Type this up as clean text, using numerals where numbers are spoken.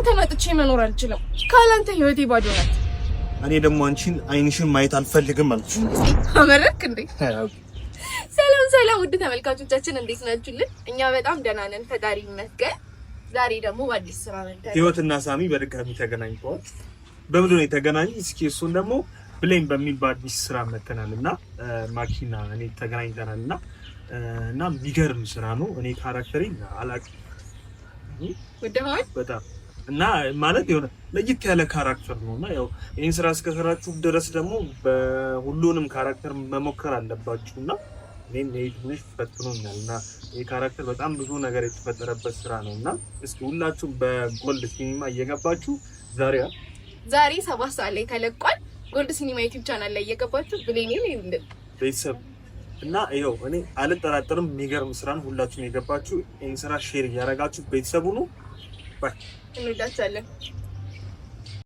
ካላንተ መጥቼ መኖር አልችልም። ካላንተ ህይወቴ ባዶ ናት። እኔ ደግሞ አንቺን አይንሽን ማየት አልፈልግም አልኩሽ። አመረክ እንዴ? ሰላም ሰላም፣ ውድ ተመልካቾቻችን እንዴት ናችሁልን? እኛ በጣም ደህና ነን፣ ፈጣሪ ይመስገን። ዛሬ ደግሞ በአዲስ ስራ መጣን። ህይወትና ሳሚ በድጋሚ ተገናኝተዋል። በምንድን ነው የተገናኙ? እስኪ እሱን ደግሞ ብሌን በሚባል አዲስ ስራ መተናልና ማኪና እኔ ተገናኝተናልና እና የሚገርም ስራ ነው። እኔ ካራክተሪ አላውቅም ወደሆን በጣም እና ማለት የሆነ ለየት ያለ ካራክተር ነውና ያው ይሄን ስራ እስከሰራችሁ ድረስ ደግሞ በሁሉንም ካራክተር መሞከር አለባችሁና እኔም ትንሽ ፈትኖኛልና ይሄ ካራክተር በጣም ብዙ ነገር የተፈጠረበት ስራ ነውና እስኪ ሁላችሁም በጎልድ ሲኒማ እየገባችሁ ዛሬ 7 ሰዓት ላይ ተለቋል። ጎልድ ሲኒማ ዩቲዩብ ቻናል ላይ እየገባችሁ ብሌኔ ነው ቤተሰብ እና ይኸው እኔ አልጠራጠርም የሚገርም ስራ ነው። ሁላችሁም የገባችሁ ይሄን ስራ ሼር እያደረጋችሁ ቤተሰቡ ነው ባይ እንወዳችኋለን።